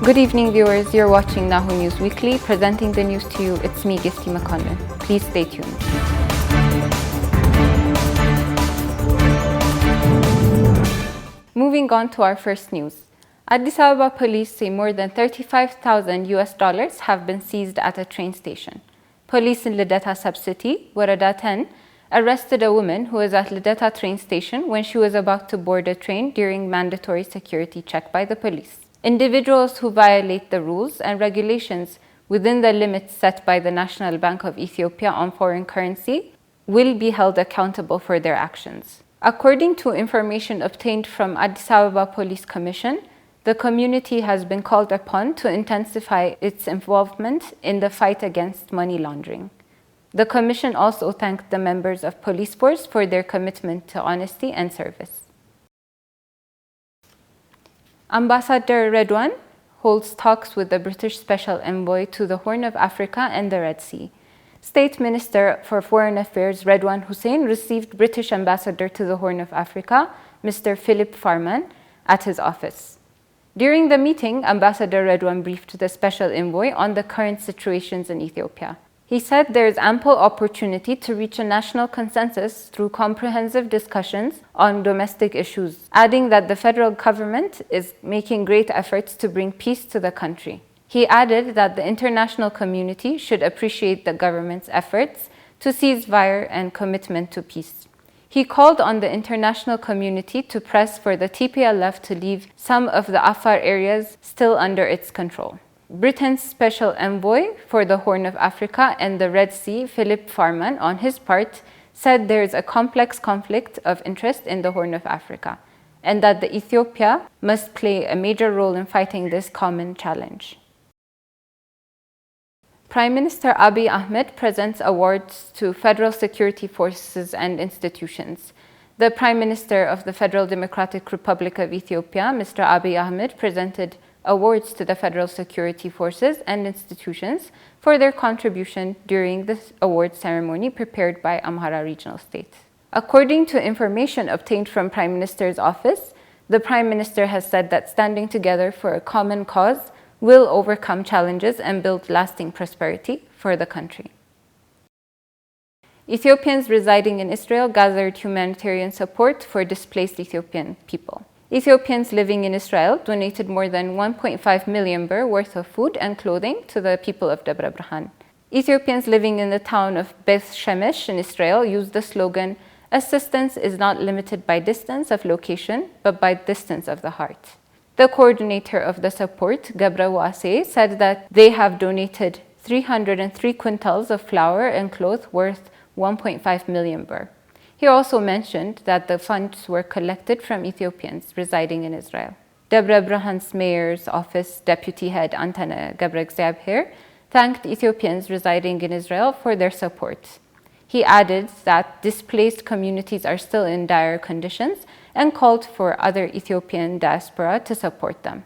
Good evening, viewers. You're watching Nahoo News Weekly. Presenting the news to you, it's me, Gifty McConnell. Please stay tuned. Moving on to our first news. Addis Ababa police say more than $35,000 have been seized at a train station. Police in Lideta subcity, Warada 10, arrested a woman who was at Lideta train station when she was about to board a train during mandatory security check by the police. Individuals who violate the rules and regulations within the limits set by the National Bank of Ethiopia on foreign currency will be held accountable for their actions. According to information obtained from Addis Ababa Police Commission, the community has been called upon to intensify its involvement in the fight against money laundering. The Commission also thanked the members of police force for their commitment to honesty and service. Ambassador Redwan holds talks with the British Special Envoy to the Horn of Africa and the Red Sea. State Minister for Foreign Affairs Redwan Hussein received British Ambassador to the Horn of Africa, Mr. Philip Farman, at his office. During the meeting, Ambassador Redwan briefed the Special Envoy on the current situations in Ethiopia. He said there is ample opportunity to reach a national consensus through comprehensive discussions on domestic issues, adding that the federal government is making great efforts to bring peace to the country. He added that the international community should appreciate the government's efforts to cease fire and commitment to peace. He called on the international community to press for the TPLF to leave some of the Afar areas still under its control. Britain's Special Envoy for the Horn of Africa and the Red Sea, Philip Farman, on his part, said there is a complex conflict of interest in the Horn of Africa and that Ethiopia must play a major role in fighting this common challenge. Prime Minister Abiy Ahmed presents awards to federal security forces and institutions. The Prime Minister of the Federal Democratic Republic of Ethiopia, Mr. Abiy Ahmed, presented awards to the federal security forces and institutions for their contribution during this award ceremony prepared by Amhara Regional State. According to information obtained from Prime Minister's office, the Prime Minister has said that standing together for a common cause will overcome challenges and build lasting prosperity for the country. Ethiopians residing in Israel gathered humanitarian support for displaced Ethiopian people. Ethiopians living in Israel donated more than 1.5 million birr worth of food and clothing to the people of Debre Birhan. Ethiopians living in the town of Beth Shemesh in Israel used the slogan, "Assistance is not limited by distance of location, but by distance of the heart." The coordinator of the support, Gebre Waase, said that they have donated 303 quintals of flour and cloth worth 1.5 million birr. He also mentioned that the funds were collected from Ethiopians residing in Israel. Debre Birhan's mayor's office deputy head Antane Gebre እግዚአብሔር thanked Ethiopians residing in Israel for their support. He added that displaced communities are still in dire conditions and called for other Ethiopian diaspora to support them.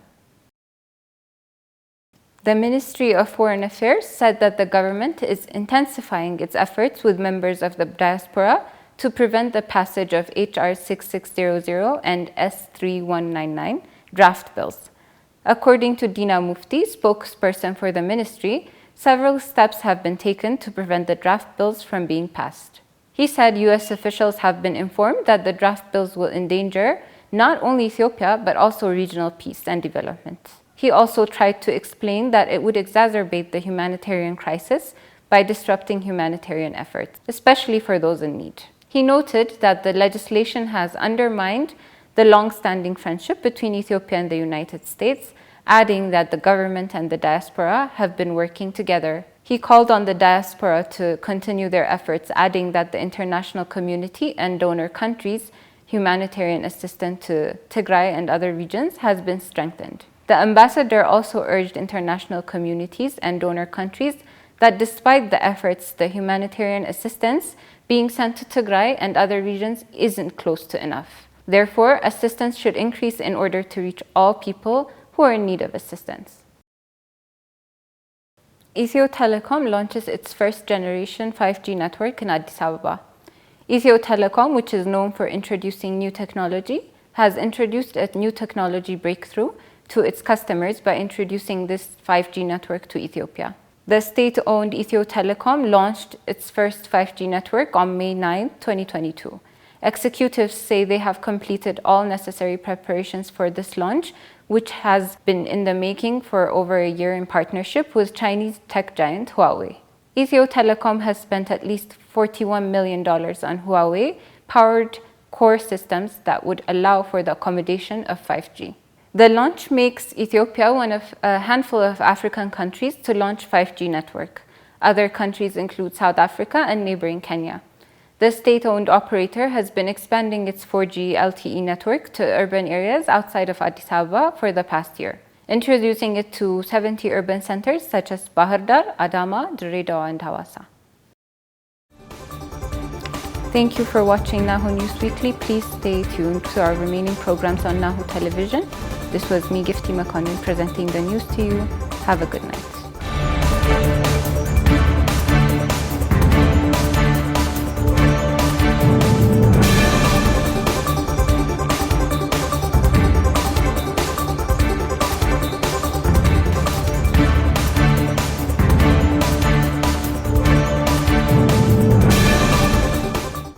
The Ministry of Foreign Affairs said that the government is intensifying its efforts with members of the diaspora to prevent the passage of HR 6600 and S3199 draft bills. According to Dina Mufti, spokesperson for the ministry, several steps have been taken to prevent the draft bills from being passed. He said US officials have been informed that the draft bills will endanger not only Ethiopia, but also regional peace and development. He also tried to explain that it would exacerbate the humanitarian crisis by disrupting humanitarian efforts, especially for those in need. He noted that the legislation has undermined the long-standing friendship between Ethiopia and the United States, adding that the government and the diaspora have been working together. He called on the diaspora to continue their efforts, adding that the international community and donor countries' humanitarian assistance to Tigray and other regions has been strengthened. The ambassador also urged international communities and donor countries that despite the efforts, the humanitarian assistance being sent to Tigray and other regions isn't close to enough. Therefore, assistance should increase in order to reach all people who are in need of assistance. Ethio Telecom launches its first generation 5G network in Addis Ababa. Ethio Telecom, which is known for introducing new technology, has introduced a new technology breakthrough to its customers by introducing this 5G network to Ethiopia. The state-owned Ethio Telecom launched its first 5G network on May 9, 2022. Executives say they have completed all necessary preparations for this launch, which has been in the making for over a year in partnership with Chinese tech giant Huawei. Ethio Telecom has spent at least $41 million on Huawei-powered core systems that would allow for the accommodation of 5G. The launch makes Ethiopia one of a handful of African countries to launch 5G network. Other countries include South Africa and neighboring Kenya. The state-owned operator has been expanding its 4G LTE network to urban areas outside of Addis Ababa for the past year, introducing it to 70 urban centers such as Bahir Dar, Adama, Dirredawa, and Hawassa. Thank you for watching Nahoo News Weekly. Please stay tuned to our remaining programs on Nahoo Television. This was me, Gifty Makonnen, presenting the news to you. Have a good night.